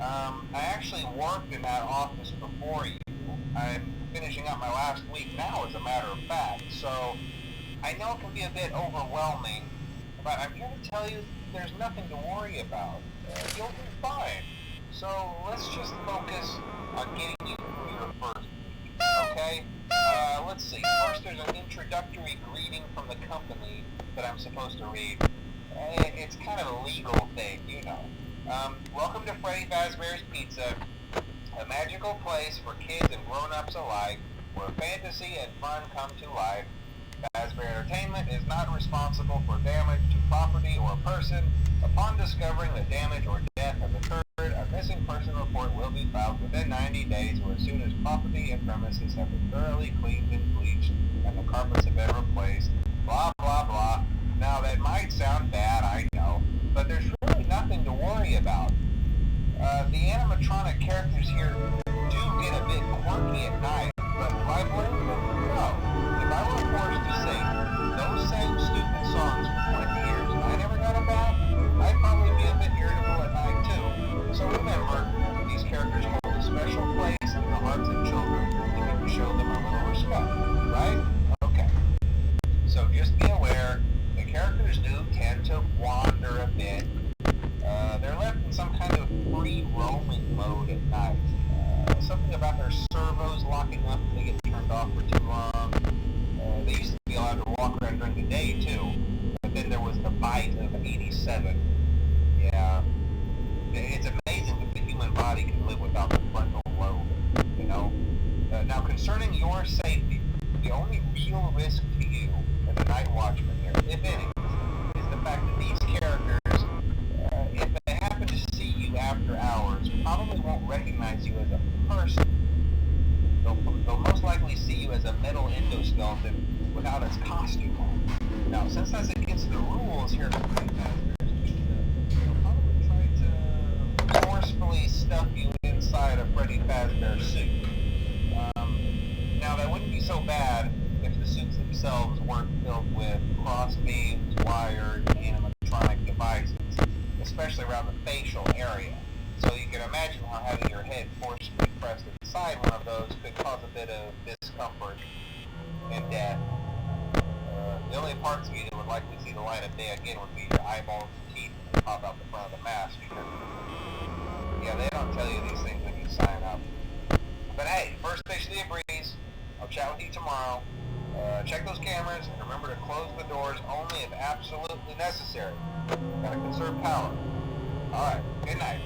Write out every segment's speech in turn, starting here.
I actually worked in that office before you. I'm finishing up my last week now, as a matter of fact, so I know it can be a bit overwhelming, but I'm here to tell you there's nothing to worry about. You'll be fine. So let's just focus on getting you through your first week, okay? Let's see. First, there's an introductory greeting from the company that I'm supposed to read. It's kind of a legal thing, you know. Welcome to Freddie Fazbear's Pizza, a magical place for kids and grown-ups alike, where fantasy and fun come to life. Fazbear Entertainment is not responsible for damage to property or person. Upon discovering that damage or death has occurred, a missing person report will be filed within 90 days or as soon as property and premises have been thoroughly cleaned and bleached and the carpets have been replaced. Blah, blah, blah. Now, that might sound bad, I know, but there's really nothing to worry about. The animatronic characters here do get a bit quirky at night, but do I blame them? No. If I were forced to sing those same stupid songs for 20 years and I never got a bath, I'd probably be a bit irritable at night too. So remember, these characters hold a special place in the hearts of children, and you need to show them a little respect, right? Okay. So just be aware, the characters do tend to wander a bit. They're left in some kind of free roaming mode at night. Something about their servos locking up when they get turned off for too long. They used to be allowed to walk around during the day too, but then there was the bite of 87. Yeah, it's amazing that the human body can live without the frontal lobe, you know? Now concerning your safety, the only real risk to you as a night watchman here, if any, is the fact that these characters, if they happen to see you after hours, probably won't recognize you as a person. They'll most likely see you as a metal endoskeleton without its costume on. Now, since that's against the rules here at the Freddy Fazbear's Pizza, they'll probably try to forcefully stuff you inside a Freddy Fazbear suit. Now, that wouldn't be so bad if the suits themselves weren't filled with crossbeams, wires, and animatronic devices, especially around the facial area. So you can imagine how having your head forcefully pressed inside one of those could cause a bit of discomfort and death. The only parts of you that would likely see the light of day again would be your eyeballs and teeth that pop out the front of the mask. Because, yeah, they don't tell you these things when you sign up. But hey, first station of the breeze. I'll chat with you tomorrow. Check those cameras and remember to close the doors only if absolutely necessary. Gotta conserve power. Alright, good night.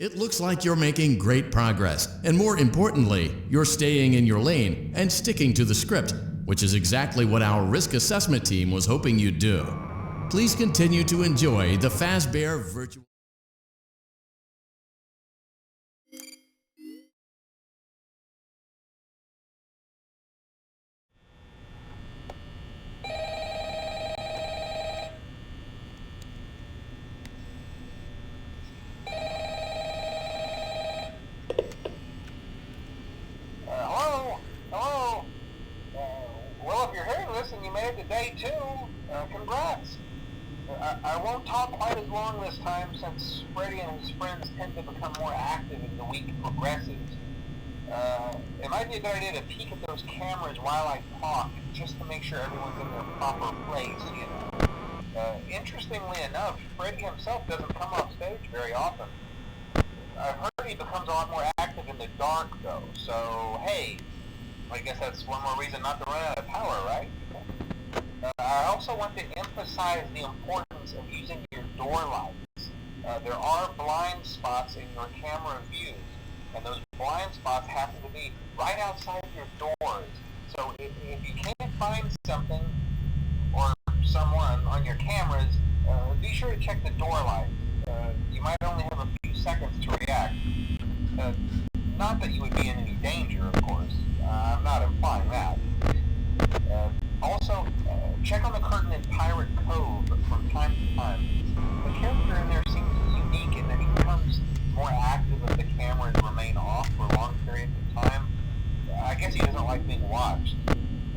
It looks like you're making great progress, and more importantly, you're staying in your lane and sticking to the script, which is exactly what our risk assessment team was hoping you'd do. Please continue to enjoy the Fazbear virtual... Hello? Hello? Well, if you're hearing this and you made it to day 2, congrats. I won't talk quite as long this time since Freddy and his friends tend to become more active as the week progresses. It might be a good idea to peek at those cameras while I talk, just to make sure everyone's in their proper place, you know. Interestingly enough, Freddy himself doesn't come off stage very often. I've heard he becomes a lot more active in the dark, though, so hey, I guess that's one more reason not to run out of power, right? I also want to emphasize the importance of using your door lights. There are blind spots in your camera views, and those blind spots happen to be right outside your doors. So if you can't find something or someone on your cameras, be sure to check the door lights. You might only have a few seconds to react. Not that you would be in any danger, of course. I'm not implying that. Also, check on the curtain in Pirate Cove from time to time. The character in there seems unique in that he becomes more active if the cameras remain off for long periods of time. I guess he doesn't like being watched.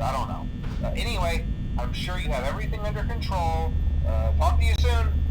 I don't know. Anyway, I'm sure you have everything under control. Talk to you soon.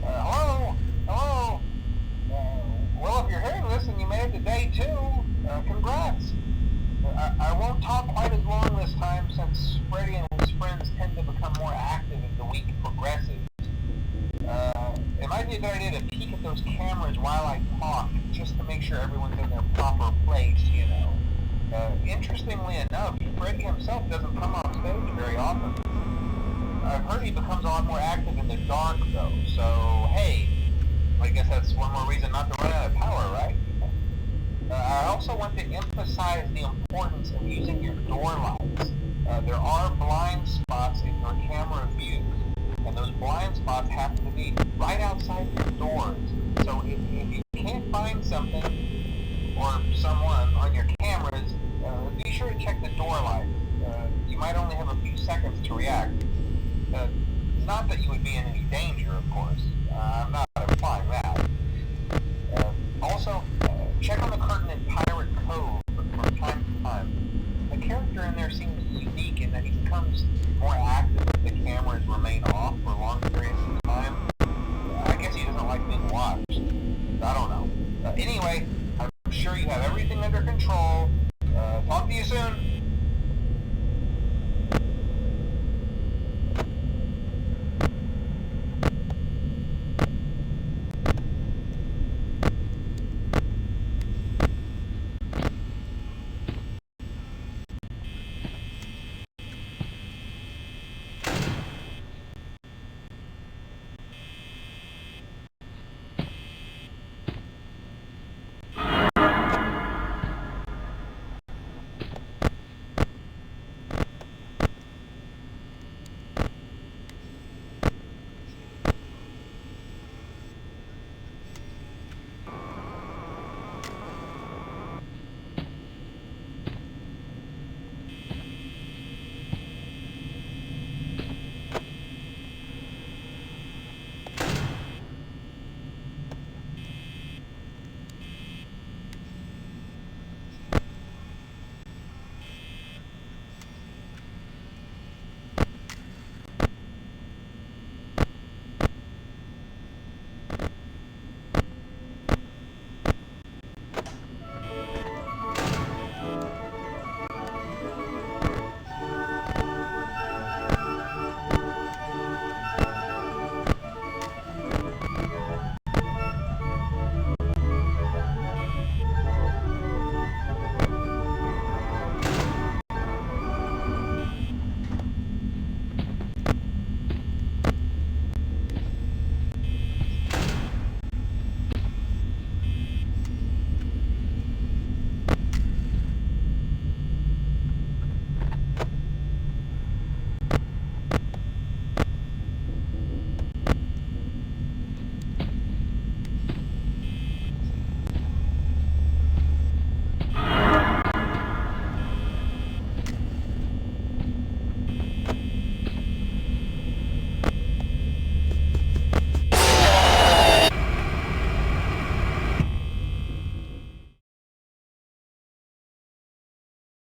Hello? Hello? Well, if you're hearing this and you made it to day 2, congrats. I won't talk quite as long this time since Freddy and his friends tend to become more active as the week progresses. It might be a good idea to peek at those cameras while I talk, just to make sure everyone's in their proper place, you know. Interestingly enough, Freddy himself doesn't come off stage very often. I've heard he becomes a lot more active in the dark, though, so hey, I guess that's one more reason not to run out of power, right? I also want to emphasize the importance of using your door lights. There are blind spots in your camera views, and those blind spots happen to be right outside your doors. So if you can't find something or someone on your cameras, be sure to check the door lights. You might only have a few seconds to react. It's not that you would be in any danger, of course. I'm not implying that. Also, check on the